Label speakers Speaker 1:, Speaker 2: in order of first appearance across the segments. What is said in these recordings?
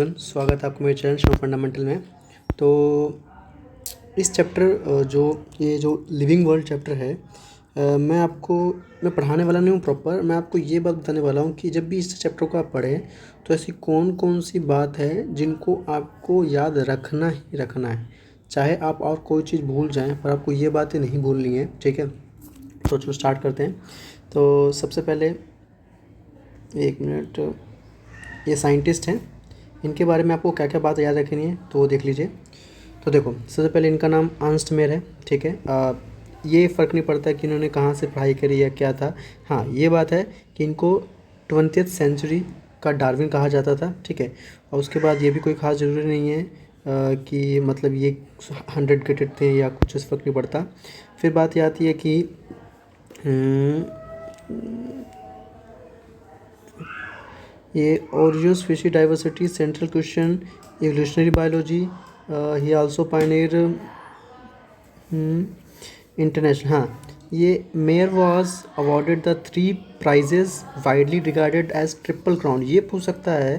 Speaker 1: स्वागत है आपको मेरे चैनल शो फंडामेंटल में। तो इस चैप्टर जो लिविंग वर्ल्ड चैप्टर है, मैं पढ़ाने वाला नहीं हूँ प्रॉपर। मैं आपको ये बात बताने वाला हूँ कि जब भी इस चैप्टर को आप पढ़ें तो ऐसी कौन कौन सी बात है जिनको आपको याद रखना ही रखना है। चाहे आप और कोई चीज़ भूल जाएं पर आपको ये बातें नहीं भूलनी है, ठीक है। तो चलो स्टार्ट करते हैं। तो सबसे पहले एक मिनट, ये साइंटिस्ट हैं, इनके बारे में आपको क्या क्या बात याद रखनी है तो वो देख लीजिए। तो देखो, सबसे पहले इनका नाम अर्नस्ट मेयर है, ठीक है। ये फ़र्क नहीं पड़ता कि इन्होंने कहाँ से पढ़ाई करी या क्या था। हाँ, ये बात है कि इनको 20th सेंचुरी का डार्विन कहा जाता था, ठीक है। और उसके बाद ये भी कोई ख़ास ज़रूरी नहीं है कि मतलब ये 100 ग्रेडेड थे या कुछ, इस फ़र्क नहीं पड़ता। फिर बात ये आती है कि ये origin species diversity, central question, evolutionary biology, he also pioneer international. हाँ, ये Mayr was awarded the 3 prizes widely regarded as triple crown. ये पूछ सकता है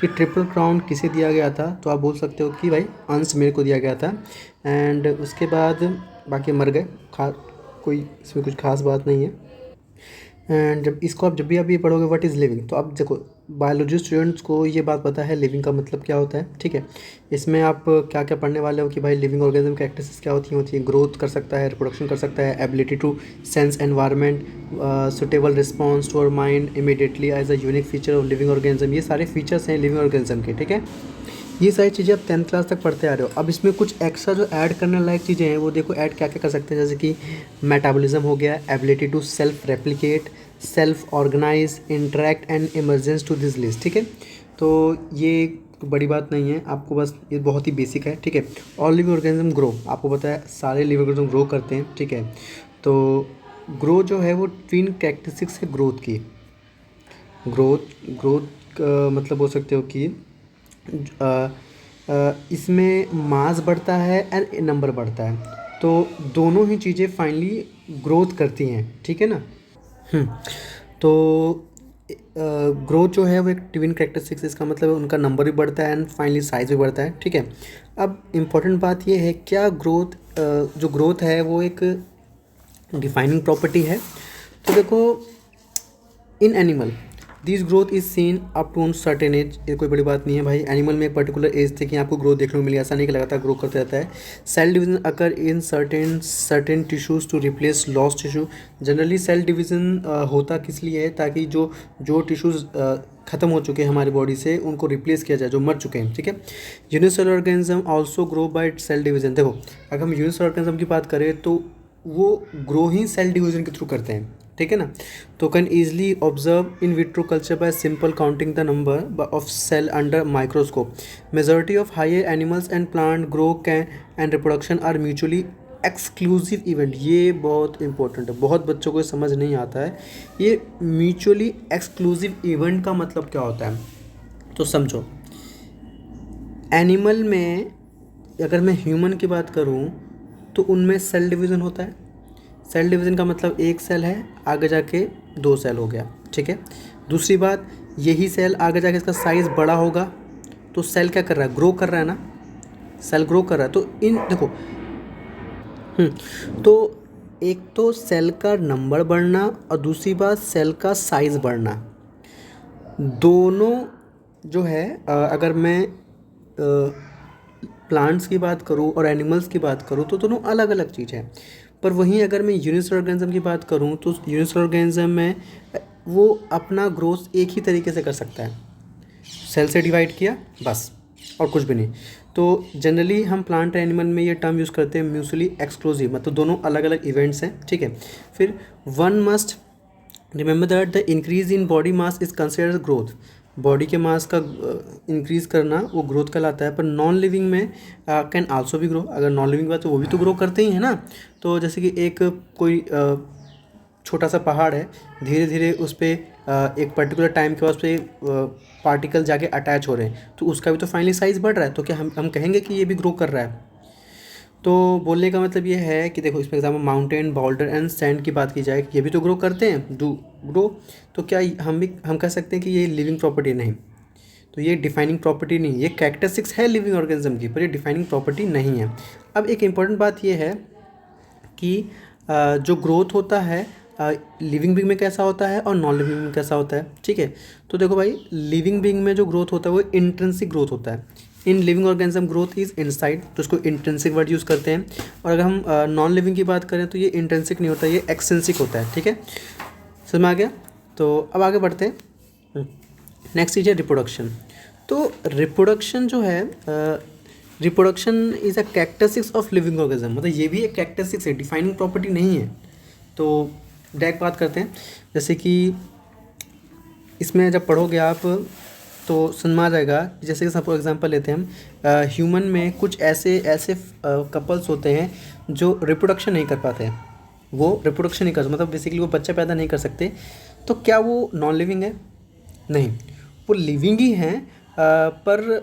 Speaker 1: कि ट्रिपल क्राउन किसे दिया गया था, तो आप बोल सकते हो कि भाई अर्नस्ट मेयर को दिया गया था। एंड उसके बाद बाकी मर गए, कोई इसमें कुछ खास बात नहीं है। एंड जब इसको आप जब भी आप ये पढ़ोगे व्हाट इज़ लिविंग, तो आप देखो बायोलॉजी स्टूडेंट्स को ये बात पता है लिविंग का मतलब क्या होता है, ठीक है। इसमें आप क्या क्या पढ़ने वाले हो कि भाई लिविंग ऑर्गेनिज्म कैरेक्टरिस्टिक्स क्या होती है। ग्रोथ कर सकता है, रिप्रोडक्शन कर सकता है, ability to sense environment, suitable response to our mind immediately as a unique feature of living organism. ये सारे फीचर्स हैं लिविंग ऑर्गेनिज्म के, ठीक है। ये सारी चीज़ें आप 10th क्लास तक पढ़ते आ रहे हो। अब इसमें कुछ एक्स्ट्रा जो ऐड करने लायक चीज़ें हैं वो देखो ऐड क्या क्या कर सकते हैं, जैसे कि मेटाबॉलिज्म हो गया, ability to self replicate, self organize, interact and emergence to this list, ठीक है। तो ये बड़ी बात नहीं है, आपको बस ये बहुत ही बेसिक है, ठीक है। ऑल लिविंग ऑर्गेनिज्म ग्रो, आपको पता है सारे लिविंग ऑर्गेनिज्म ग्रो करते हैं, ठीक है। तो ग्रो जो है वो ट्विन कैरेक्टरिस्टिक्स है ग्रोथ की। ग्रोथ मतलब बोल सकते हो कि इसमें मास बढ़ता है एंड नंबर बढ़ता है, तो दोनों ही चीज़ें फाइनली ग्रोथ करती हैं, ठीक है ना। तो ग्रोथ जो है वो एक ट्विन कैरेक्टरिस्टिक्स, इसका मतलब है उनका नंबर भी बढ़ता है एंड फाइनली साइज भी बढ़ता है, ठीक है। अब इम्पॉर्टेंट बात ये है, क्या ग्रोथ जो ग्रोथ है वो एक डिफाइनिंग प्रॉपर्टी है। तो देखो, in animal this growth is seen up to certain age. ये कोई बड़ी बात नहीं है भाई, एनिमल में एक पर्टिकुलर एज तक ही आपको ग्रोथ देखने को मिली, ऐसा नहीं कि लगातार ग्रो करते रहता है। Cell division occur in certain tissues to replace lost tissue. Generally cell division होता किस लिए है, ताकि जो टिश्यूज़ ख़त्म हो चुके हैं हमारी बॉडी से उनको रिप्लेस किया जाए, जो मर चुके हैं, ठीक है। Unicellular organism also grow by cell division. देखो, अगर हम यूनिसेलुलर ऑर्गेनिज्म की बात करें तो वो ग्रो ही सेल डिवीजन के थ्रू करते हैं, ठीक है ना। तो can easily observe in vitro culture by simple counting the number of cell under microscope. Majority of higher animals and plant grow can and reproduction are mutually exclusive event. ये बहुत important है, बहुत बच्चों को समझ नहीं आता है। ये म्यूचुअली एक्सक्लूसिव इवेंट का मतलब क्या होता है, तो समझो। एनिमल में अगर मैं ह्यूमन की बात करूं तो उनमें सेल डिवीज़न होता है। सेल डिवीज़न का मतलब एक सेल है, आगे जाके 2 सेल हो गया, ठीक है। दूसरी बात, यही सेल आगे जाके इसका साइज़ बड़ा होगा, तो सेल क्या कर रहा है, ग्रो कर रहा है ना, सेल ग्रो कर रहा है। तो इन देखो, तो एक तो सेल का नंबर बढ़ना और दूसरी बात सेल का साइज़ बढ़ना, दोनों जो है अगर मैं प्लांट्स की बात करूँ और एनिमल्स की बात करूँ तो दोनों अलग अलग चीज़ है। पर वहीं अगर मैं यूनिसेलुलर ऑर्गेनिज्म की बात करूँ तो यूनिसेलुलर ऑर्गेनिज्म में वो अपना ग्रोथ एक ही तरीके से कर सकता है, सेल से डिवाइड किया बस, और कुछ भी नहीं। तो जनरली हम प्लांट एनिमल में ये टर्म यूज़ करते हैं म्यूचुअली एक्सक्लूसिव, मतलब दोनों अलग अलग इवेंट्स हैं, ठीक है। फिर one must remember that the increase in body mass is considered growth. Body के मास का इंक्रीज़ करना वो ग्रोथ कहलाता है। पर नॉन लिविंग में कैन आल्सो भी ग्रो। अगर नॉन लिविंग बात तो वो भी तो ग्रो करते ही हैं ना। तो जैसे कि एक कोई छोटा सा पहाड़ है, धीरे धीरे उस पर एक पर्टिकुलर टाइम के बाद उस पर पार्टिकल जाके अटैच हो रहे हैं, तो उसका भी तो फाइनली साइज़ बढ़ रहा है, तो क्या हम कहेंगे कि ये भी ग्रो कर रहा है। तो बोलने का मतलब ये है कि देखो, इसमें example mountain, Boulder and sand की बात की जाए, ये भी तो ग्रो करते हैं, डू ग्रो। तो क्या हम कह सकते हैं कि ये लिविंग प्रॉपर्टी नहीं। तो ये डिफाइनिंग प्रॉपर्टी नहीं है, ये कैरेक्टरिस्टिक्स है लिविंग ऑर्गेनिज्म की, पर ये डिफाइनिंग प्रॉपर्टी नहीं है। अब एक इम्पॉर्टेंट बात ये है कि जो ग्रोथ होता है लिविंग बीइंग में कैसा होता है और नॉन लिविंग में कैसा होता है, ठीक है। तो देखो भाई, लिविंग बीइंग में जो ग्रोथ होता है वो इंट्रिंसिक ग्रोथ होता है। In living organism growth is inside, तो उसको इंट्रिंसिक वर्ड यूज़ करते हैं। और अगर हम नॉन लिविंग की बात करें तो ये इंट्रिंसिक नहीं होता, ये एक्सट्रिंसिक होता है, ठीक है। समझ में आ गया। तो अब आगे बढ़ते हैं। नेक्स्ट चीज़ है रिप्रोडक्शन। तो रिप्रोडक्शन जो है, reproduction is a characteristics of living organism, मतलब ये भी एक कैरेक्टरिस्टिक्स है, डिफाइनिंग प्रॉपर्टी नहीं है। तो डायरेक्ट बात करते हैं, जैसे कि इसमें जब पढ़ोगे आप तो समझ में आ जाएगा। जैसे कि सपोज एग्जांपल लेते हैं हम, ह्यूमन में कुछ ऐसे ऐसे कपल्स होते हैं जो रिप्रोडक्शन नहीं कर पाते हैं, वो रिप्रोडक्शन नहीं कर, मतलब बेसिकली वो बच्चा पैदा नहीं कर सकते। तो क्या वो नॉन लिविंग है? नहीं, वो लिविंग ही हैं, पर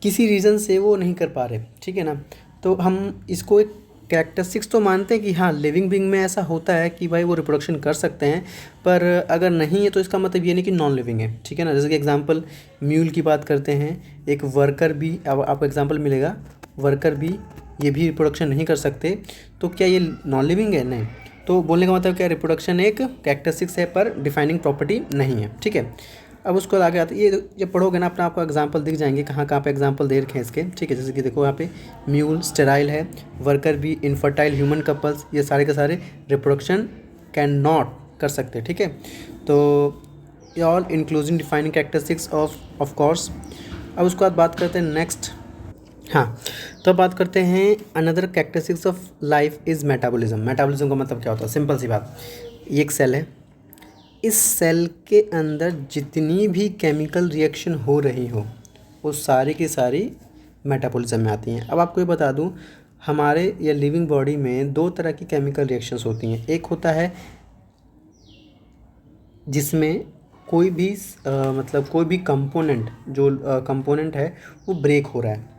Speaker 1: किसी रीज़न से वो नहीं कर पा रहे, ठीक है ना। तो हम इसको एक कैरेक्टरिस्टिक्स तो मानते हैं कि हाँ लिविंग बीइंग में ऐसा होता है कि भाई वो रिप्रोडक्शन कर सकते हैं, पर अगर नहीं है तो इसका मतलब ये नहीं कि नॉन लिविंग है, ठीक है ना। जैसे कि एग्जांपल म्यूल की बात करते हैं, एक वर्कर भी, अब आपको एग्जांपल मिलेगा, वर्कर भी, ये भी रिप्रोडक्शन नहीं कर सकते, तो क्या ये नॉन लिविंग है? नहीं। तो बोलने का मतलब क्या, रिप्रोडक्शन एक कैरेक्टरिस्टिक्स है पर डिफाइनिंग प्रॉपर्टी नहीं है, ठीक है। अब उसको आगे आते, ये जब पढ़ोगे ना अपना आपको एग्जांपल दिख जाएंगे कहाँ कहाँ पे एग्जांपल दे रखे हैं इसके, ठीक है। जैसे कि देखो यहाँ पे म्यूल स्टेराइल है, वर्कर भी इनफर्टाइल ह्यूमन कपल्स, ये सारे के सारे रिप्रोडक्शन कैन नॉट कर सकते, ठीक है। तो ये all including defining characteristics of course. अब उसके बाद बात करते हैं नेक्स्ट, हाँ, तो अब बात करते हैं another characteristics of life is metabolism. Metabolism का मतलब क्या होता है? सिंपल सी बात, ये एक सेल है, इस सेल के अंदर जितनी भी केमिकल रिएक्शन हो रही हो वो सारी की सारी मेटाबॉलिज्म में आती हैं। अब आपको ये बता दूं, हमारे या लिविंग बॉडी में दो तरह की केमिकल रिएक्शंस होती हैं। एक होता है जिसमें कोई भी मतलब कोई भी कंपोनेंट, जो कंपोनेंट है वो ब्रेक हो रहा है।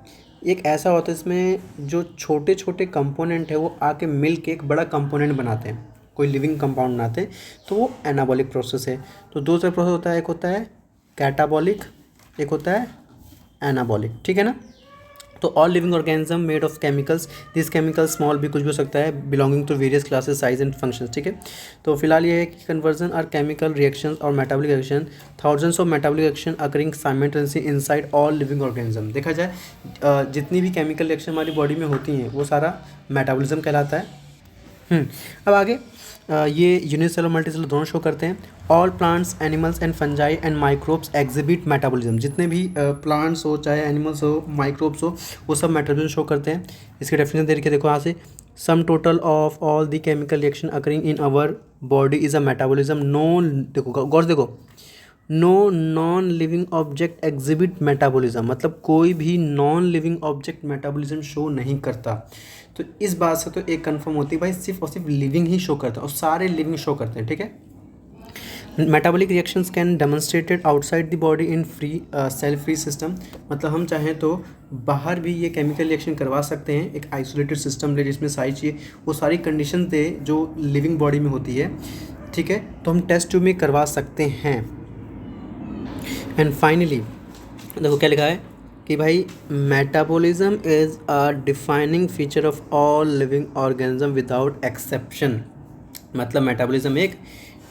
Speaker 1: एक ऐसा होता है इसमें जो छोटे छोटे कंपोनेंट है वो आके मिल के एक बड़ा कंपोनेंट बनाते हैं, कोई लिविंग कंपाउंड बनाते हैं, तो वो एनाबॉलिक प्रोसेस है। तो दो तरह प्रोसेस होता है, एक होता है कैटाबॉलिक, एक होता है एनाबॉलिक, ठीक है ना। तो all living organism made of chemicals, this chemical small भी कुछ भी हो सकता है, belonging to various classes size and functions, ठीक है। तो फिलहाल ये है कि कन्वर्जन आर केमिकल रिएक्शंस और metabolic reaction, thousands of metabolic reaction occurring simultaneously inside all living organism. देखा जाए जितनी भी केमिकल रिएक्शन हमारी बॉडी में होती हैं वो सारा मेटाबॉलिज्म कहलाता है। अब आगे ये यूनिसेलुलर मल्टीसेलुलर दोनों शो करते हैं। All plants animals and fungi and microbes exhibit metabolism, जितने भी प्लांट्स हो चाहे एनिमल्स हो माइक्रोब्स हो वो सब मेटाबॉलिज्म शो करते हैं। इसके डेफिनेशन दे रखे देखो यहाँ से, sum total of all the chemical reaction occurring in our body is a metabolism. No, देखो गौर से देखो, no non living object exhibit metabolism, मतलब कोई भी non living object metabolism show नहीं करता। तो इस बात से तो एक कंफर्म होती है भाई सिर्फ और सिर्फ लिविंग ही शो करता है, और सारे लिविंग शो करते हैं, ठीक है। Metabolic reactions can demonstrated outside the body in free cell free system, मतलब हम चाहें तो बाहर भी ये केमिकल रिएक्शन करवा सकते हैं, एक आइसोलेटेड सिस्टम ले जिसमें सारी चीज़ें वो सारी कंडीशन दे जो लिविंग बॉडी में होती है, ठीक है। तो हम टेस्ट ट्यूब में करवा सकते हैं। एंड फाइनली देखो क्या लिखा है कि भाई metabolism is a defining feature of all living organism without exception, मतलब मेटाबॉलिज्म एक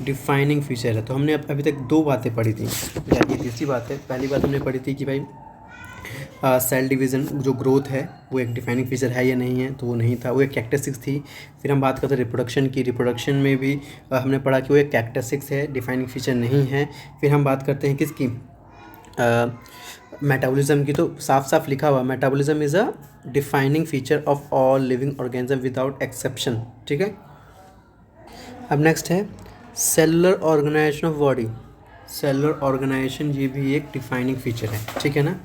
Speaker 1: डिफाइनिंग फीचर है। तो हमने अभी तक दो बातें पढ़ी थी, ये तीसरी बात है। पहली बात हमने पढ़ी थी कि भाई सेल डिवीज़न जो ग्रोथ है वो एक डिफाइनिंग फीचर है या नहीं है, तो वो नहीं था, वो एक कैरेक्टरिस्टिक्स थी। फिर हम बात करते हैं रिप्रोडक्शन की, रिप्रोडक्शन में भी हमने पढ़ा कि वो एक कैरेक्टरिस्टिक्स है, डिफाइनिंग फीचर नहीं है। फिर हम बात करते हैं किसकी, मेटाबॉलिज्म की, तो साफ साफ लिखा हुआ metabolism is a defining feature of all living organism without exception, ठीक है। अब नेक्स्ट है cellular organization of body. Cellular organization ये भी एक डिफाइनिंग फीचर है, ठीक है ना।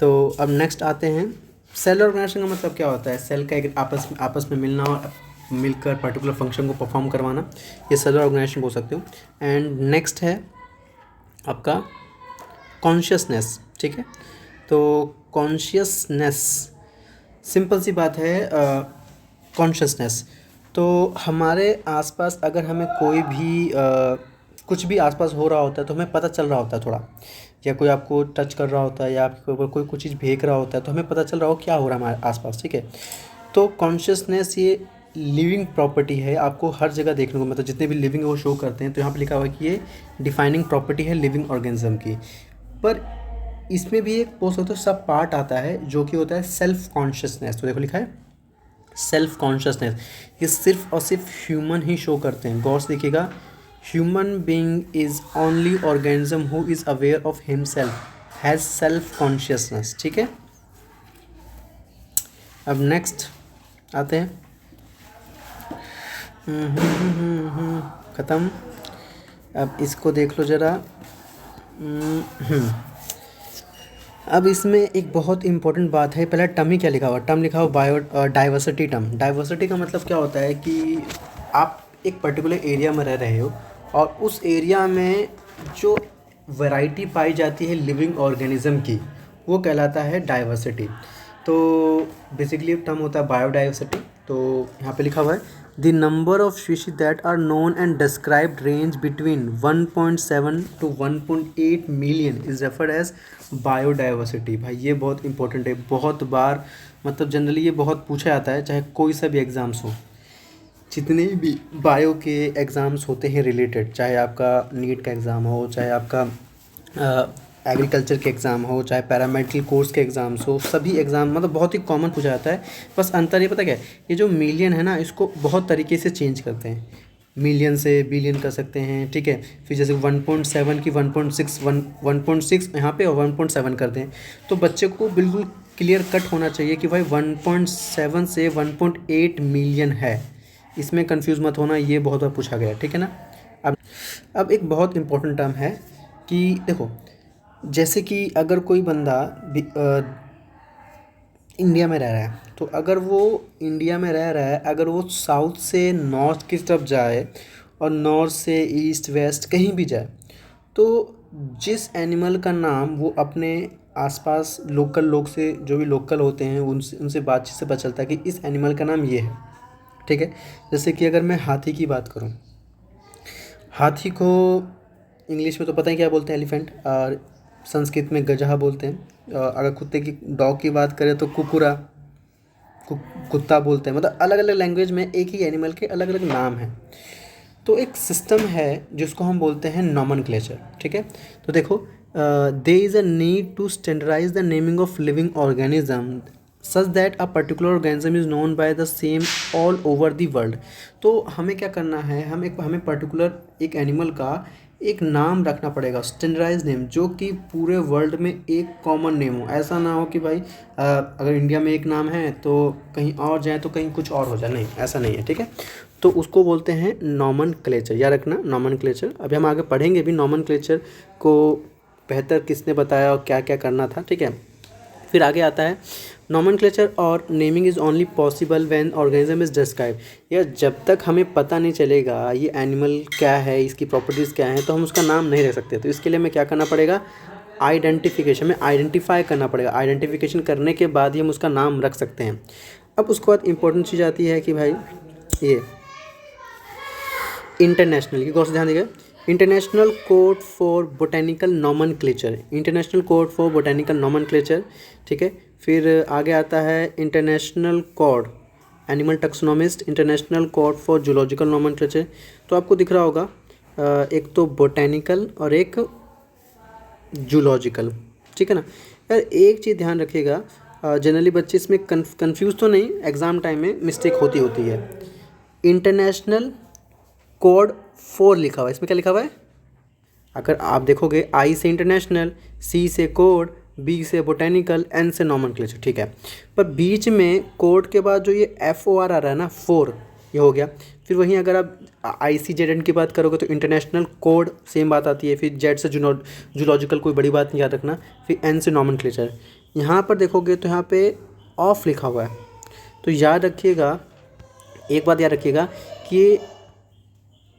Speaker 1: तो अब नेक्स्ट आते हैं, सेलुलर ऑर्गेनाइजेशन का मतलब क्या होता है? सेल का एक आपस में मिलना और मिलकर पर्टिकुलर फंक्शन को परफॉर्म करवाना, ये सेलुलर ऑर्गेनाइजेशन हो सकते हो। एंड नेक्स्ट है आपका कॉन्शियसनेस, ठीक है। तो कॉन्शियसनेस सिंपल सी बात है, कॉन्शियसनेस तो हमारे आसपास अगर हमें कोई भी कुछ भी आसपास हो रहा होता है तो हमें पता चल रहा होता है थोड़ा, या कोई आपको टच कर रहा होता है या आपके ऊपर कोई कुछ चीज़ फेंक रहा होता है तो हमें पता चल रहा हो क्या हो रहा है हमारे आसपास, ठीक है। तो कॉन्शियसनेस ये लिविंग प्रॉपर्टी है, आपको हर जगह देखने को, मतलब जितने भी लिविंग है वो शो करते हैं। तो यहाँ पे लिखा हुआ है कि ये डिफाइनिंग प्रॉपर्टी है लिविंग ऑर्गेनिज्म की। पर इसमें भी एक बोल सकते हो सब पार्ट आता है जो कि होता है सेल्फ कॉन्शियसनेस। तो देखो लिखा है सेल्फ कॉन्शियसनेस, ये सिर्फ और सिर्फ ह्यूमन ही शो करते हैं। गौर से देखिएगा, human being is only organism who is aware of himself, has self consciousness, ठीक है। अब नेक्स्ट आते हैं, ख़त्म। अब इसको देख लो ज़रा। अब इसमें एक बहुत इंपॉर्टेंट बात है, पहले टर्म ही क्या लिखा हुआ, टर्म लिखा हुआ बायो डाइवर्सिटी टर्म। डाइवर्सिटी का मतलब क्या होता है कि आप एक पर्टिकुलर एरिया में रह रहे हो और उस एरिया में जो वैरायटी पाई जाती है लिविंग ऑर्गेनिज्म की वो कहलाता है डाइवर्सिटी। तो बेसिकली टर्म होता है बायोडाइवर्सिटी। तो यहाँ पे लिखा हुआ है the number of species that are known and described range between 1.7 to 1.8 million is referred as biodiversity. भाई ये बहुत इंपॉर्टेंट है, बहुत बार मतलब जनरली ये बहुत पूछा जाता है, चाहे कोई सा भी एग्ज़ाम्स हो, जितने भी बायो के एग्ज़ाम्स होते हैं रिलेटेड, चाहे आपका नीट का एग्ज़ाम हो, चाहे आपका एग्रीकल्चर के एग्ज़ाम हो, चाहे पैरामेडिकल कोर्स के एग्ज़ाम्स हो, सभी एग्ज़ाम मतलब बहुत ही कॉमन पूछा जाता है। बस अंतर ये पता क्या है, ये जो मिलियन है ना इसको बहुत तरीके से चेंज करते हैं, मिलियन से बिलियन कर सकते हैं, ठीक है। फिर जैसे 1.7 की 1.6 1.6 यहाँ पे और 1.7 करते हैं। तो बच्चे को बिल्कुल क्लियर कट होना चाहिए कि भाई 1.7 से 1.8 मिलियन है, इसमें कंफ्यूज मत होना, ये बहुत बार पूछा गया है, ठीक है ना। अब एक बहुत इंपॉर्टेंट टर्म है कि देखो, जैसे कि अगर कोई बंदा इंडिया में रह रहा है, तो अगर वो इंडिया में रह रहा है, अगर वो साउथ से नॉर्थ की तरफ जाए और नॉर्थ से ईस्ट वेस्ट कहीं भी जाए, तो जिस एनिमल का नाम वो अपने आसपास लोकल लोग से, जो भी लोकल होते हैं उनसे बातचीत से पता चलता है कि इस एनिमल का नाम ये है, ठीक है। जैसे कि अगर मैं हाथी की बात करूं, हाथी को इंग्लिश में तो पता ही क्या बोलते हैं, एलिफेंट, और संस्कृत में गजहा बोलते हैं। अगर कुत्ते की, डॉग की बात करें तो कुकुरा, कुत्ता बोलते हैं। मतलब अलग अलग लैंग्वेज में एक ही एनिमल के अलग अलग नाम हैं। तो एक सिस्टम है जिसको हम बोलते हैं नॉमेनक्लेचर, ठीक है। तो देखो, there is a need to standardize the naming of living organism such that a particular organism is known by the same all over the world. तो हमें क्या करना है, हमें पर्टिकुलर एक एनिमल का एक नाम रखना पड़ेगा, स्टैंडर्डाइज नेम, जो कि पूरे वर्ल्ड में एक कॉमन नेम हो। ऐसा ना हो कि भाई अगर इंडिया में एक नाम है तो कहीं और जाए तो कहीं कुछ और हो जाए, नहीं, ऐसा नहीं है, ठीक है। तो उसको बोलते हैं नॉमेनक्लेचर, याद रखना नॉमेनक्लेचर। अभी हम आगे पढ़ेंगे भी नॉमेनक्लेचर को बेहतर किसने बताया और क्या क्या करना था, ठीक है। फिर आगे आता है नॉमेनक्लेचर और naming is only possible when organism is describe. या जब तक हमें पता नहीं चलेगा ये एनिमल क्या है, इसकी प्रॉपर्टीज़ क्या हैं, तो हम उसका नाम नहीं रख सकते। तो इसके लिए हमें क्या करना पड़ेगा, आइडेंटिफिकेशन में आइडेंटिफाई करना पड़ेगा। आइडेंटिफिकेशन करने के बाद ही हम उसका नाम रख सकते हैं। अब उसके बाद इंपॉर्टेंट चीज़ आती है कि भाई ये इंटरनेशनल की, गौर से ध्यान दीजिएगा, international code for botanical nomenclature, international code for botanical nomenclature, ठीक है। फिर आगे आता है international code animal taxonomist, international code for zoological nomenclature. तो आपको दिख रहा होगा एक तो बोटेनिकल और एक जूलॉजिकल, ठीक है ना। यार एक चीज़ ध्यान रखिएगा, जनरली बच्चे इसमें कन्फ्यूज़ तो नहीं, एग्ज़ाम टाइम में मिस्टेक होती है। इंटरनेशनल कोड 4 लिखा हुआ है, इसमें क्या लिखा हुआ है, अगर आप देखोगे आई से इंटरनेशनल, सी से कोड, बी से बोटेनिकल, एन से नॉमेनक्लेचर, ठीक है। पर बीच में कोड के बाद जो ये FOR आ रहा है ना, 4, ये हो गया। फिर वहीं अगर आप ICZN की बात करोगे तो इंटरनेशनल कोड सेम बात आती है। फिर जेड से जूलॉजिकल, कोई बड़ी बात नहीं याद रखना। फिर एन से नॉमेनक्लेचर। यहाँ पर देखोगे तो यहाँ पे ऑफ लिखा हुआ है। तो याद रखिएगा, एक बात याद रखिएगा कि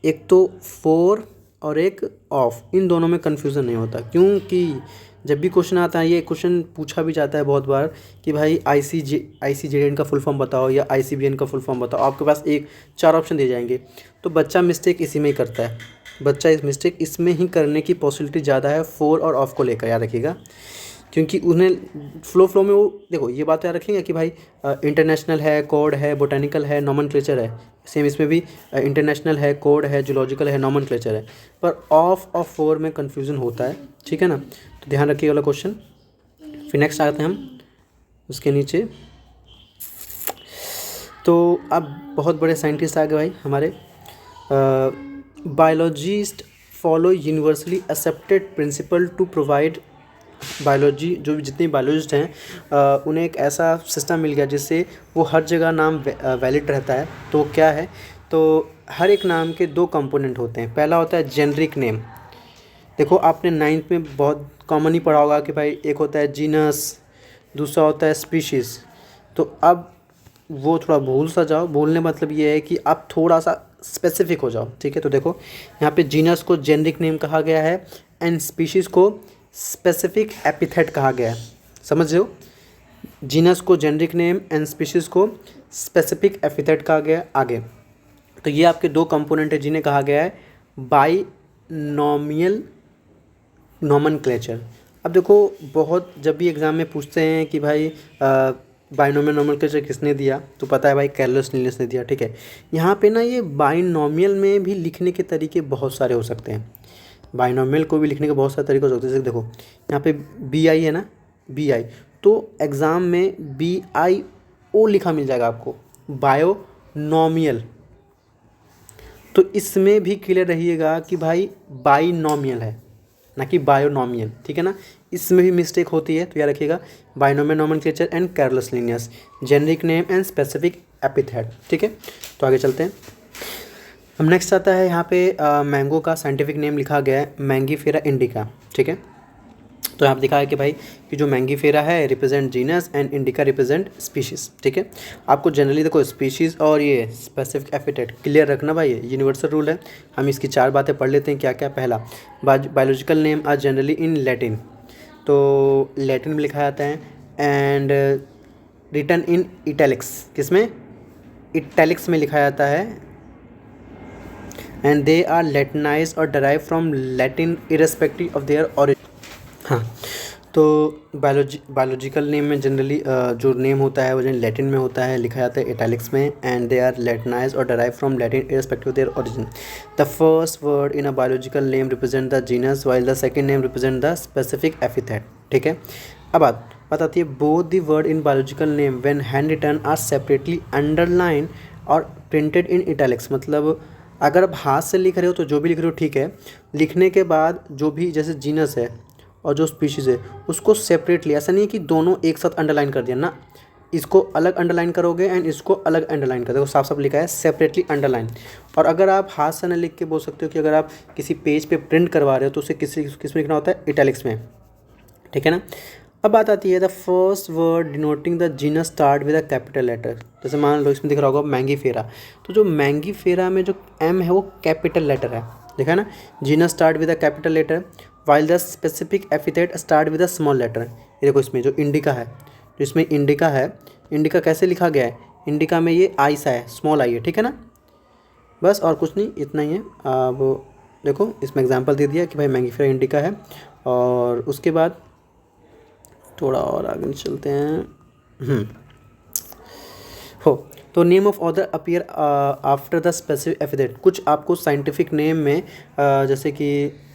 Speaker 1: एक तो 4 और एक ऑफ, इन दोनों में कन्फ्यूज़न नहीं होता, क्योंकि जब भी क्वेश्चन आता है, ये क्वेश्चन पूछा भी जाता है बहुत बार कि भाई ICJN का फुल फॉर्म बताओ या ICBN का फुल फॉर्म बताओ, आपके पास एक 4 ऑप्शन दिए जाएंगे, तो बच्चा मिस्टेक इसी में ही करता है, बच्चा इस मिस्टेक इसमें ही करने की पॉसिबिलिटी ज़्यादा है, फोर और ऑफ को लेकर, याद रखिएगा। क्योंकि उन्हें फ्लो में वो देखो ये बात याद रखेंगे कि भाई इंटरनेशनल है, कोड है, बोटेनिकल है, नॉमेनक्लेचर है, सेम इसमें भी इंटरनेशनल है, कोड है, जूलॉजिकल है, नॉमेनक्लेचर है, पर ऑफ और फोर में कन्फ्यूज़न होता है, ठीक है ना। तो ध्यान रखिए वाला क्वेश्चन। फिर नेक्स्ट आते हैं हम उसके नीचे। तो अब बहुत बड़े साइंटिस्ट आ गए भाई हमारे। Biologist follow universally accepted principle to provide biology, जो भी जितने बायोलॉजिस्ट हैं उन्हें एक ऐसा सिस्टम मिल गया जिससे वो हर जगह नाम वैलिड रहता है। तो क्या है, तो हर एक नाम के 2 कंपोनेंट होते हैं। पहला होता है जेनरिक नेम। देखो आपने 9th में बहुत कॉमन ही पढ़ा होगा कि भाई एक होता है जीनस, दूसरा होता है स्पीशीज़। तो अब वो थोड़ा भूल सा जाओ, बोलने मतलब ये है कि आप थोड़ा सा स्पेसिफिक हो जाओ, ठीक है। तो देखो यहाँ पे जीनस को जेनरिक नेम कहा गया है एंड स्पीशीज़ को स्पेसिफिक एपिथेट कहा गया है, समझ रहे हो। जीनस को जेनरिक नेम एंड स्पीशीज़ को स्पेसिफिक एपिथेट कहा गया आगे। तो ये आपके 2 कंपोनेंट है जिन्हें कहा गया है बाइनोमियल नोमेनक्लेचर। अब देखो बहुत जब भी एग्ज़ाम में पूछते हैं कि भाई बाइनोमियल नोमेनक्लेचर किसने दिया, तो पता है भाई कार्लस लिनियस ने दिया, ठीक है। यहाँ पे ना ये बाइनोमियल में भी लिखने के तरीके बहुत सारे हो सकते हैं, बाइनोमियल को भी लिखने के बहुत सारे तरीके हो सकते हैं। जैसे देखो यहाँ पे BI है ना, BI, तो एग्ज़ाम में BIO लिखा मिल जाएगा आपको, बायोनोमियल। तो इसमें भी क्लियर रहिएगा कि भाई बाइनोमियल है ना कि बायोनोमियल, ठीक है ना। इसमें भी मिस्टेक होती है, तो याद रखिएगा binomial nomenclature and Carolus Linnaeus, generic name and specific epithet, ठीक है। तो आगे चलते हैं। हम नेक्स्ट आता है यहाँ पे मैंगो का साइंटिफिक नेम लिखा गया है मैंगीफेरा इंडिका, ठीक है। तो यहाँ पे दिखा है कि भाई कि जो मैंगीफेरा है represent genus and indica represent species, ठीक है। आपको जनरली देखो स्पीशीज़ और ये स्पेसिफिक एपिथेट क्लियर रखना भाई, ये यूनिवर्सल रूल है। हम इसकी 4 बातें पढ़ लेते हैं क्या क्या। पहला, biological name are generally in Latin, तो लैटिन में लिखा जाता है एंड रिटन इन इटैलिक्स, किसमें, इटैलिक्स में लिखा जाता है, and they are latinize or derive from Latin irrespective of their origin. हाँ, तो बायोलॉजिकल नेम में जनरली जो नेम होता है वो जो लैटिन में होता है, लिखा जाता है इटैलिक्स में, and they are latinize or derive from Latin irrespective of their origin. The first word in a biological name represent the genus while the second name represent the specific epithet, ठीक है। अब बात आती है both the word in biological name when hand written are separately underline or printed in italics. मतलब अगर आप हाथ से लिख रहे हो तो जो भी लिख रहे हो ठीक है, लिखने के बाद जो भी जैसे जीनस है और जो स्पीशीज़ है उसको सेपरेटली, ऐसा नहीं है कि दोनों एक साथ अंडरलाइन कर दिया ना, इसको अलग अंडरलाइन करोगे एंड इसको अलग अंडरलाइन कर, देखो साफ साफ लिखा है सेपरेटली अंडरलाइन। और अगर आप हाथ से न लिख के बोल सकते हो कि अगर आप किसी पेज पे प्रिंट करवा रहे हो तो उसे किस में लिखना होता है, इटैलिक्स में, ठीक है ना। अब बात आती है the first word denoting the genus start with a capital letter. जैसे मान लो इसमें दिख रहा होगा मैंगीफेरा, तो जो मैंगीफेरा में जो M है वो कैपिटल लेटर है, देखा है ना। Genus start with a capital letter while the specific epithet start with a small letter. ये देखो इसमें जो इंडिका है, जो इसमें इंडिका है, इंडिका कैसे लिखा गया है, इंडिका में ये आई सा है, स्मॉल आई है, ठीक है ना। बस और कुछ नहीं, इतना ही है। अब देखो इसमें एग्जांपल दे दिया कि भाई मैंगीफेरा इंडिका है। और उसके बाद थोड़ा और आगे चलते हैं। हो तो name of author appear after the specific epithet. कुछ आपको साइंटिफिक नेम में जैसे कि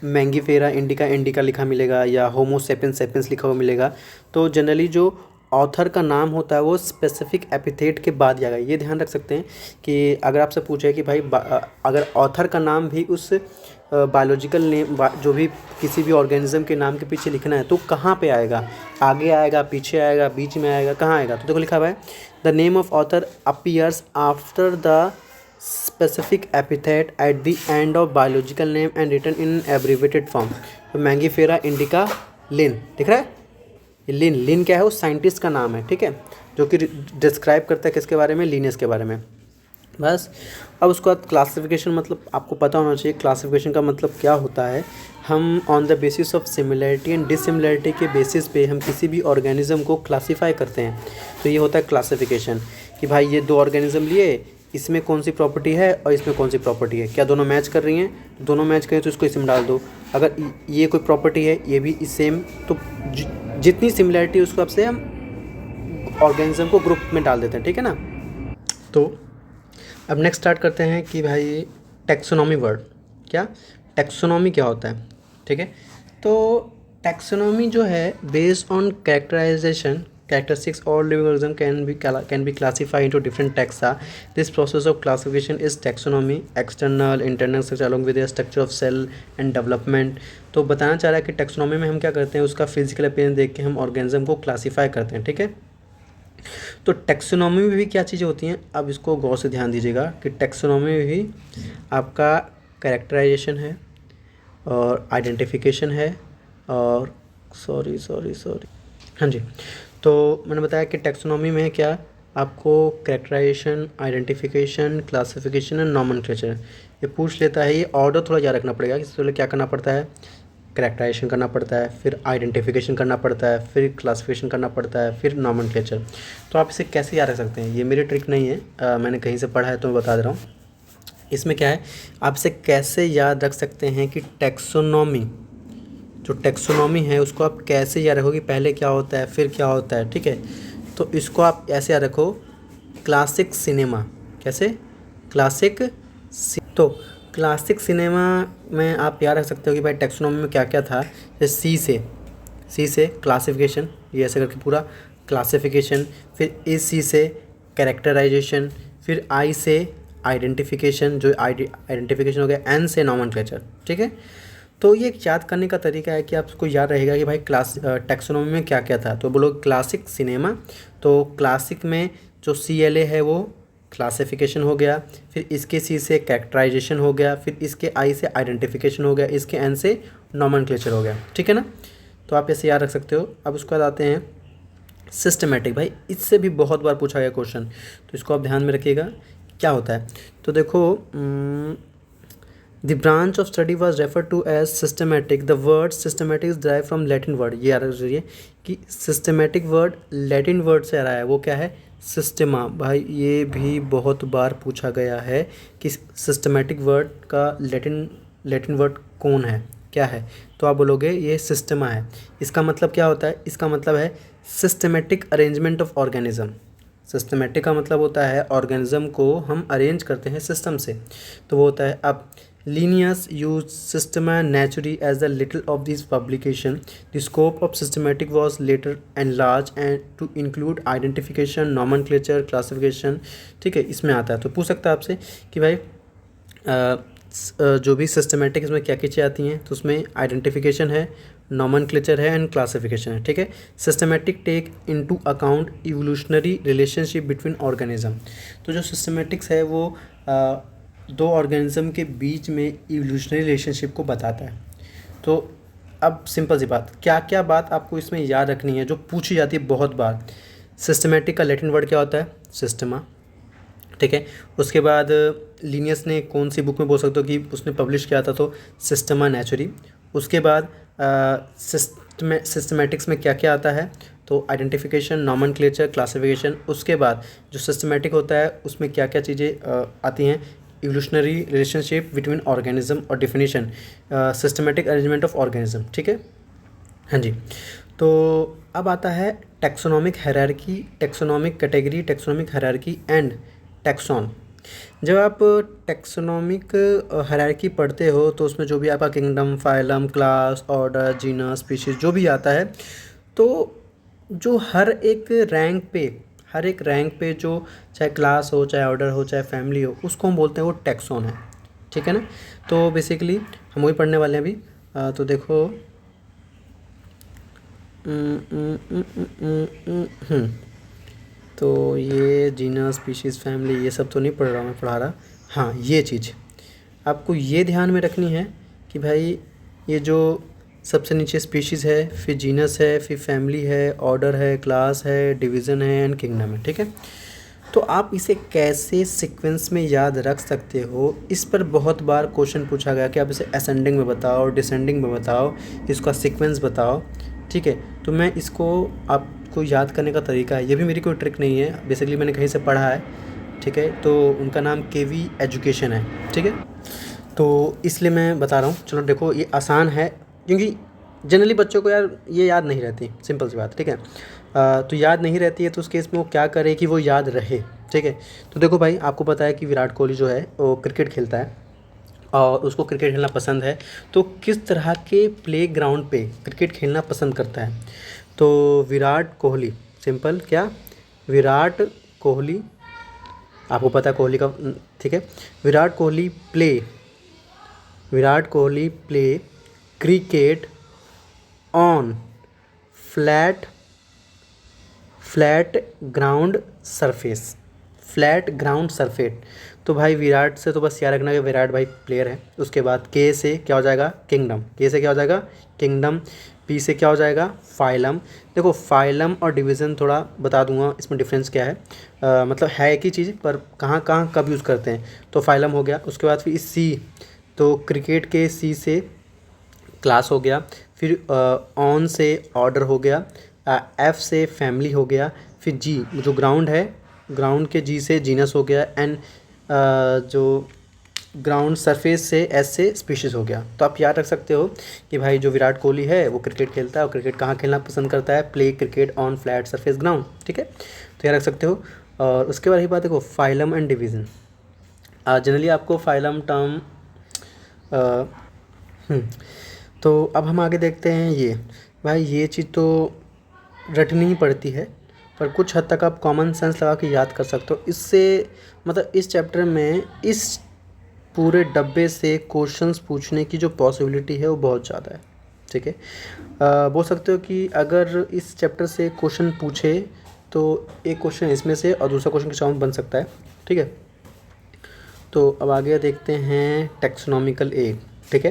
Speaker 1: मैंगीफेरा इंडिका लिखा मिलेगा या होमो सेपियंस सेपियंस लिखा हुआ मिलेगा। तो जनरली जो ऑथर का नाम होता है वो स्पेसिफिक एपिथेट के बाद जाएगा। ये ध्यान रख सकते हैं कि अगर आपसे पूछे कि भाई अगर ऑथर का नाम भी उस बायोलॉजिकल नेम जो भी किसी भी ऑर्गेनिज्म के नाम के पीछे लिखना है तो कहाँ पे आएगा, आगे आएगा, पीछे आएगा, बीच में आएगा, कहाँ आएगा। तो देखो लिखा हुआ है the name of author appears after the specific epithet at the end of biological name and written in abbreviated form. तो मैंगीफेरा इंडिका लिन, दिख रहा है ये लिन क्या है, वो साइंटिस्ट का नाम है, ठीक है, जो कि डिस्क्राइब करता है किसके बारे में, लिनियस के बारे में। बस। अब उसके बाद क्लासिफिकेशन, मतलब आपको पता होना चाहिए क्लासिफिकेशन का मतलब क्या होता है। हम on the basis of similarity and dissimilarity के बेसिस पे हम किसी भी ऑर्गेनिज्म को क्लासीफाई करते हैं। तो ये होता है क्लासिफिकेशन कि भाई ये दो ऑर्गेनिज्म लिए, इसमें कौन सी प्रॉपर्टी है और इसमें कौन सी प्रॉपर्टी है, क्या दोनों मैच कर रही हैं, दोनों मैच करें तो इसको इसमें डाल दो। अगर ये कोई प्रॉपर्टी है ये भी इस सेम, तो जितनी सिमिलैरिटी है उसको आपसे हम ऑर्गेनिज्म को ग्रुप में डाल देते हैं, ठीक है ना। तो अब नेक्स्ट स्टार्ट करते हैं कि भाई टैक्सोनॉमी वर्ड क्या, टैक्सोनॉमी क्या होता है, ठीक है। तो टैक्सोनॉमी जो है based on characterization characteristics all living organism can be classified into different taxa. This process of classification is taxonomy, external internal structure along with the structure of cell and development. तो बताना चाह रहा है कि taxonomy में हम क्या करते हैं, उसका फिजिकल अपीयरेंस देख के हम ऑर्गेनिज्म को क्लासीफाई करते हैं, ठीक है। तो टैक्सोनॉमी में भी क्या चीज़ें होती हैं, अब इसको गौर से ध्यान दीजिएगा कि टैक्सोनॉमी में भी आपका कैरेक्टराइजेशन है और आइडेंटिफिकेशन है और सॉरी हाँ जी। तो मैंने बताया कि टैक्सोनॉमी में क्या आपको characterization, identification, classification and nomenclature ये पूछ लेता है। ये ऑर्डर थोड़ा याद रखना पड़ेगा कि सबसे पहले क्या करना पड़ता है, कैरेक्टराइजेशन करना पड़ता है, फिर आइडेंटिफिकेशन करना पड़ता है, फिर क्लासिफिकेशन करना पड़ता है, फिर नॉमेनक्लेचर। तो आप इसे कैसे याद रख सकते हैं, ये मेरी ट्रिक नहीं है, मैंने कहीं से पढ़ा है तो मैं बता दे रहा हूँ। इसमें क्या है, आप इसे कैसे याद रख सकते हैं कि टैक्सोनॉमी, जो टैक्सोनॉमी है उसको आप कैसे याद रखोगे, पहले क्या होता है फिर क्या होता है, ठीक है। तो इसको आप ऐसे याद रखो, क्लासिक सिनेमा, कैसे, क्लासिक तो क्लासिक सिनेमा में आप याद रख सकते हो कि भाई टैक्सोनॉमी में क्या क्या था। जैसे सी से क्लासिफिकेशन, ये ऐसे करके पूरा क्लासिफिकेशन, फिर इस सी से कैरेक्टराइजेशन, फिर आई से आइडेंटिफिकेशन, जो आइडेंटिफिकेशन हो गया, एन से नॉमेनक्लेचर, ठीक है। तो ये एक याद करने का तरीका है कि आपको याद रहेगा कि भाई टैक्सोनॉमी में क्या क्या था। तो बोलो क्लासिक सिनेमा, तो क्लासिक में जो CLA है वो क्लासिफिकेशन हो गया, फिर इसके C से कैरेक्टराइजेशन हो गया, फिर इसके I से आइडेंटिफिकेशन हो गया, इसके N से नॉमेनक्लेचर हो गया, ठीक है ना। तो आप ऐसे याद रख सकते हो। अब उसके बाद आते हैं सिस्टमेटिक, भाई इससे भी बहुत बार पूछा गया क्वेश्चन, तो इसको आप ध्यान में रखिएगा क्या होता है। तो देखो, The branch of study was referred to as systematic. The word systematic is derived from Latin word. ये आ रहा है कि systematic word Latin word से आ रहा है, वो क्या है, सिस्टमा। भाई ये भी बहुत बार पूछा गया है कि सिस्टमेटिक वर्ड का लैटिन वर्ड कौन है, क्या है। तो आप बोलोगे ये सिस्टमा है। इसका मतलब क्या होता है, इसका मतलब है systematic arrangement of organism. Systematic का मतलब होता है ऑर्गेनिज्म को हम अरेंज करते हैं सिस्टम से, तो वो होता है। अब Linnaeus used Systema Naturae as the title of this publication. The scope of systematic was later enlarged and to include identification, nomenclature, classification, ठीक है, इसमें आता है। तो पूछ सकता है आपसे कि भाई जो भी सिस्टमेटिक इसमें क्या क्या चीज़ें आती हैं, तो उसमें आइडेंटिफिकेशन है, नॉमेनक्लेचर है एंड क्लासिफिकेशन है, ठीक है। Systematic take into account evolutionary relationship between organism. तो जो सिस्टमेटिक्स है वो दो ऑर्गेनिज्म के बीच में इवोल्यूशनरी रिलेशनशिप को बताता है। तो अब सिंपल सी बात, क्या क्या बात आपको इसमें याद रखनी है जो पूछी जाती है बहुत बार। सिस्टमेटिक का लैटिन वर्ड क्या होता है, सिस्टमा, ठीक है। उसके बाद लीनियस ने कौन सी बुक में बोल सकते हो कि उसने पब्लिश किया था, तो सिस्टमा नेचुरी। उसके बाद सिस्टमेटिक्स में क्या क्या आता है, तो आइडेंटिफिकेशन, नॉमेनक्लेचर, क्लासिफिकेशन। उसके बाद जो सिस्टमेटिक होता है उसमें क्या क्या चीज़ें आती हैं, इवोल्यूशनरी रिलेशनशिप बिटवीन ऑर्गेनिज्म और definition, systematic arrangement of organism, ठीक है, हाँ जी। तो अब आता है taxonomic hierarchy, taxonomic category, taxonomic hierarchy and taxon. जब आप टैक्सोनॉमिक हायरार्की पढ़ते हो तो उसमें जो भी आपका kingdom, phylum, class, order, genus, species जो भी आता है, तो जो हर एक रैंक पे जो चाहे क्लास हो, चाहे ऑर्डर हो, चाहे फैमिली हो, उसको हम बोलते हैं वो टैक्सॉन है, ठीक है ना। तो बेसिकली हम वही पढ़ने वाले हैं अभी। तो देखो तो ये जीनस, स्पीशीज़, फैमिली ये सब तो नहीं पढ़ रहा मैं, पढ़ा रहा, हाँ ये चीज़ आपको ये ध्यान में रखनी है कि भाई ये जो सबसे नीचे स्पीशीज़ है, फिर जीनस है, फिर फैमिली है, ऑर्डर है, क्लास है, डिवीज़न है एंड किंगडम है, ठीक है। तो आप इसे कैसे सीक्वेंस में याद रख सकते हो, इस पर बहुत बार क्वेश्चन पूछा गया कि आप इसे असेंडिंग में बताओ, डिसेंडिंग में बताओ, इसका सीक्वेंस बताओ। ठीक है, तो मैं इसको आपको याद करने का तरीका है, ये भी मेरी कोई ट्रिक नहीं है, बेसिकली मैंने कहीं से पढ़ा है। ठीक है, तो उनका नाम केवी एजुकेशन है। ठीक है, तो इसलिए मैं बता रहा हूँ। चलो देखो, ये आसान है क्योंकि जनरली बच्चों को यार ये याद नहीं रहती, सिंपल सी बात। ठीक है, तो याद नहीं रहती है तो उस केस में वो क्या करे कि वो याद रहे। ठीक है, तो देखो भाई, आपको पता है कि विराट कोहली जो है वो क्रिकेट खेलता है और उसको क्रिकेट खेलना पसंद है। तो किस तरह के प्ले ग्राउंड पे क्रिकेट खेलना पसंद करता है? तो विराट कोहली, सिंपल क्या, विराट कोहली, आपको पता है कोहली का। ठीक है, Virat Kohli play, Virat Kohli play cricket on flat flat ground surface, flat ground surface. तो भाई विराट से तो बस याद रखना कि विराट भाई प्लेयर है। उसके बाद के से क्या हो जाएगा, किंगडम, के से क्या हो जाएगा, किंगडम। पी से क्या हो जाएगा, फाइलम। देखो फाइलम और डिवीज़न थोड़ा बता दूंगा इसमें डिफरेंस क्या है। मतलब है एक ही चीज़ पर कहाँ कहाँ कब यूज़ करते हैं। तो फाइलम हो गया, उसके बाद फिर सी, तो क्रिकेट के सी से क्लास हो गया, फिर ऑन से ऑर्डर हो गया, एफ से फैमिली हो गया, फिर जी जो ग्राउंड है, ग्राउंड के जी से जीनस हो गया, एंड जो ग्राउंड सरफेस से एस से स्पीशीज़ हो गया। तो आप याद रख सकते हो कि भाई जो विराट कोहली है वो क्रिकेट खेलता है और क्रिकेट कहाँ खेलना पसंद करता है, play cricket on flat surface ground. ठीक है, तो याद रख सकते हो। और उसके बाद ही बात देखो, फाइलम एंड डिवीज़न। जनरली आपको फाइलम टर्म तो अब हम आगे देखते हैं। ये भाई ये चीज़ तो रटनी ही पड़ती है, पर कुछ हद तक आप कॉमन सेंस लगा के याद कर सकते हो। इससे मतलब इस चैप्टर में इस पूरे डब्बे से क्वेश्चंस पूछने की जो पॉसिबिलिटी है वो बहुत ज़्यादा है। ठीक है, बोल सकते हो कि अगर इस चैप्टर से क्वेश्चन पूछे तो एक क्वेश्चन इसमें से और दूसरा क्वेश्चन किस बन सकता है। ठीक है, तो अब आगे देखते हैं टैक्सोनॉमिकल एड। ठीक है,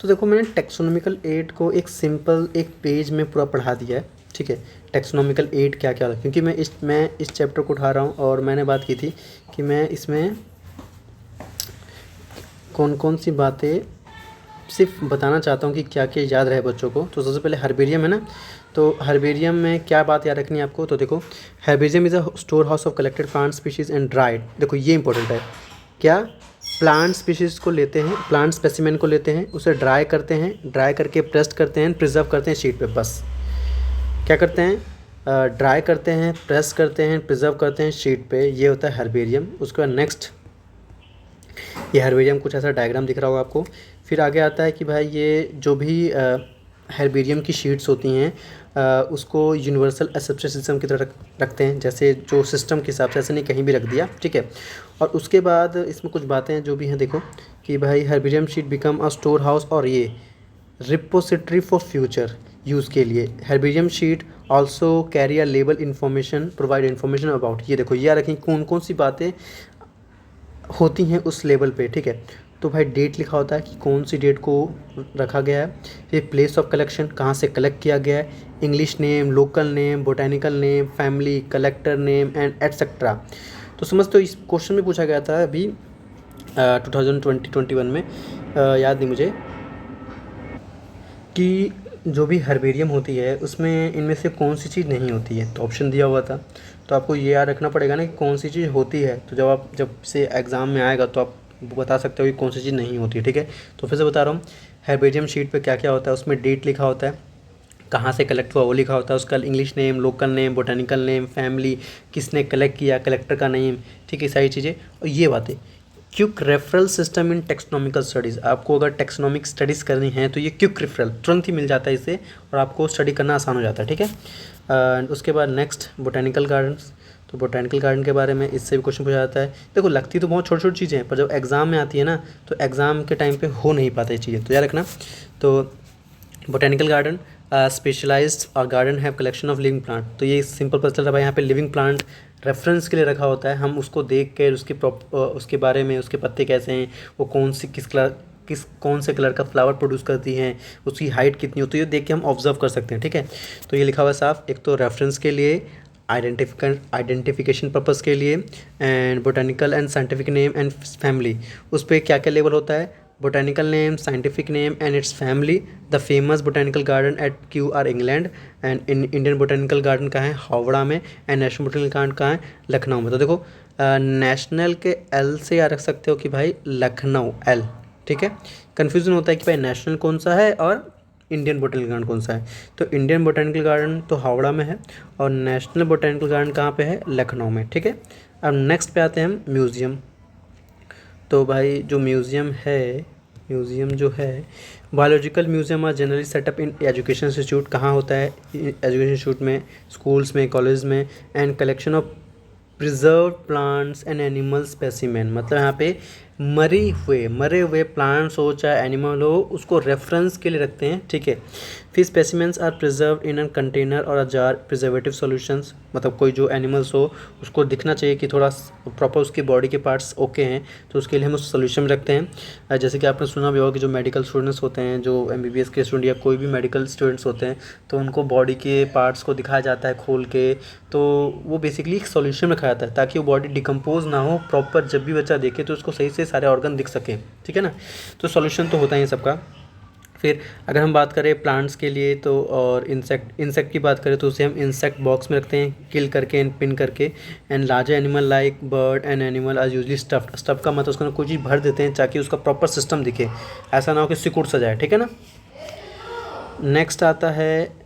Speaker 1: तो देखो मैंने टैक्सोनॉमिकल एड को एक सिंपल एक पेज में पूरा पढ़ा दिया है। ठीक है, टैक्सोनॉमिकल एड क्या क्या है, क्योंकि मैं इस चैप्टर को उठा रहा हूँ और मैंने बात की थी कि मैं इसमें कौन कौन सी बातें सिर्फ बताना चाहता हूँ कि क्या क्या याद रहे बच्चों को। तो सबसे पहले हर्बेरियम है ना, तो हर्बेरियम में क्या बात याद रखनी है आपको। तो देखो, herbarium is a store house of collected plant species and dried. देखो ये इंपॉर्टेंट है, क्या प्लांट स्पीशीज़ को लेते हैं, प्लांट स्पेसिमेन को लेते हैं, उसे ड्राई करते हैं, ड्राई करके प्रेस्ड करते हैं, प्रिजर्व करते हैं शीट पे। बस क्या करते हैं, ड्राई करते हैं, प्रेस करते हैं, प्रिजर्व करते हैं शीट पे, ये होता है हर्बेरियम। उसके बाद नेक्स्ट, ये हर्बेरियम कुछ ऐसा डायग्राम दिख रहा होगा आपको। फिर आगे आता है कि भाई ये जो भी हर्बेरियम की शीट्स होती हैं उसको यूनिवर्सल एसेप्शन सिस्टम की तरह रखते हैं, जैसे जो सिस्टम के हिसाब से, ऐसे नहीं कहीं भी रख दिया। ठीक है, और उसके बाद इसमें कुछ बातें जो भी हैं देखो कि भाई herbarium sheet become a store house और ये रिपोजिटरी फॉर फ्यूचर यूज़ के लिए। Herbarium sheet also carry a label information, provide information about. ये देखो ये रखें कौन कौन सी बातें होती हैं उस लेवल पे। ठीक है, तो भाई डेट लिखा होता है कि कौन सी डेट को रखा गया है, फिर प्लेस ऑफ कलेक्शन कहाँ से कलेक्ट किया गया है, English name, local name, botanical name, family, collector name and etcetera. तो समझ, तो इस क्वेश्चन में पूछा गया था अभी 2020-21 में, याद नहीं मुझे, कि जो भी हर्बेरियम होती है उसमें इनमें से कौन सी चीज़ नहीं होती है। तो ऑप्शन दिया हुआ था, तो आपको ये याद रखना पड़ेगा ना कि कौन सी चीज़ होती है। तो जब से एग्ज़ाम में आएगा तो आप बता सकते हो कि कौन सी चीज़ नहीं होती है। ठीक है, तो फिर से बता रहा हूँ, हर्बेरियम शीट पे क्या क्या होता है, उसमें डेट लिखा होता है, कहाँ से कलेक्ट हुआ वो लिखा होता है, उसका English name, local name, botanical name, family, किसने कलेक्ट किया, कलेक्टर का नेम। ठीक है, सारी चीज़ें। और ये बातें quick referral system in taxonomical studies, आपको अगर टेक्सोनॉमिक स्टडीज़ करनी है तो ये क्विक रेफरल तुरंत ही मिल जाता है इससे, और आपको स्टडी करना आसान हो जाता है। ठीक है, एंड उसके बाद नेक्स्ट बोटेनिकल गार्डन्स। तो बोटेनिकल गार्डन के बारे में इससे भी क्वेश्चन पूछा जाता है। देखो लगती तो बहुत छोटी छोटी चीज़ें हैं, पर जब एग्ज़ाम में आती है ना तो एग्ज़ाम के टाइम पे हो नहीं पाता ये चीज़ें, तो याद रखना। तो बोटेनिकल गार्डन स्पेशलाइज्ड और garden have collection of living plant. तो ये सिंपल पता चल रहा है भाई, यहाँ पे लिविंग प्लांट रेफरेंस के लिए रखा होता है, हम उसको देख कर उसके बारे में, उसके पत्ते कैसे हैं, वो कौन सी कौन से कलर का फ्लावर प्रोड्यूस करती हैं, उसकी हाइट कितनी होती है, देख के हम ऑब्जर्व कर सकते हैं। ठीक है, तो ये लिखा हुआ है साफ, एक तो रेफरेंस के लिए आइडेंटिफिकेशन पर्पज़ के लिए, and botanical and scientific name and family, उस पर क्या क्या लेबल होता है, botanical name, scientific name and it's family, the famous botanical garden eight QR England, and Indian botanical garden कहाँ है, हावड़ा में, एंड नेशनल बोटानिकल गार्डन कहाँ है, लखनऊ में। तो देखो नेशनल के L से याद रख सकते हो कि भाई लखनऊ L, ठीक है। कन्फ्यूज़न होता है कि भाई नेशनल कौन सा है और इंडियन बोटेनिकल गार्डन कौन सा है। तो इंडियन बोटेनिकल गार्डन तो हावड़ा में है और नेशनल बोटेनिकल गार्डन कहाँ पे है, लखनऊ में, ठीक है। अब नेक्स्ट पे आते हैं हम म्यूज़ियम। तो भाई जो म्यूज़ियम जो है biological museum are generally set up in education institute, कहाँ होता है, एजुकेशन इंस्टीट्यूट में, स्कूल्स में, कॉलेज में, and collection of preserve plants and animal specimen, मतलब यहाँ पे मरे हुए प्लांट्स हो चाहे एनिमल हो उसको रेफरेंस के लिए रखते हैं, ठीक है। फिर specimens are preserve in a container or a jar preservative solutions, मतलब कोई जो एनिमल्स हो उसको दिखना चाहिए कि थोड़ा प्रॉपर उसकी बॉडी के पार्ट्स ओके हैं, तो उसके लिए हम उस सोल्यूशन में रखते हैं। जैसे कि आपने सुना भी होगा कि जो मेडिकल स्टूडेंट्स होते हैं, जो MBBS के स्टूडेंट या कोई भी मेडिकल स्टूडेंट्स होते हैं, तो उनको बॉडी के पार्ट्स को दिखाया जाता है खोल के, तो वो बेसिकली एक सॉल्यूशन में रखा जाता है ताकि वो बॉडी डिकम्पोज ना हो, प्रॉपर जब भी बच्चा देखे तो उसको सही से सारे ऑर्गन दिख सके, ठीक है ना। तो सॉल्यूशन तो होता है सबका। फिर अगर हम बात करें प्लांट्स के लिए तो, और इंसेक्ट की बात करें तो उसे हम इंसेक्ट बॉक्स में रखते हैं, किल करके एंड पिन करके। And larger animal like bird and animal are usually stuff का मतलब उसके अंदर कोई चीज़ भर देते हैं ताकि उसका प्रॉपर सिस्टम दिखे, ऐसा ना हो कि सिकुड़ सा जाए, ठीक है ना। नेक्स्ट आता है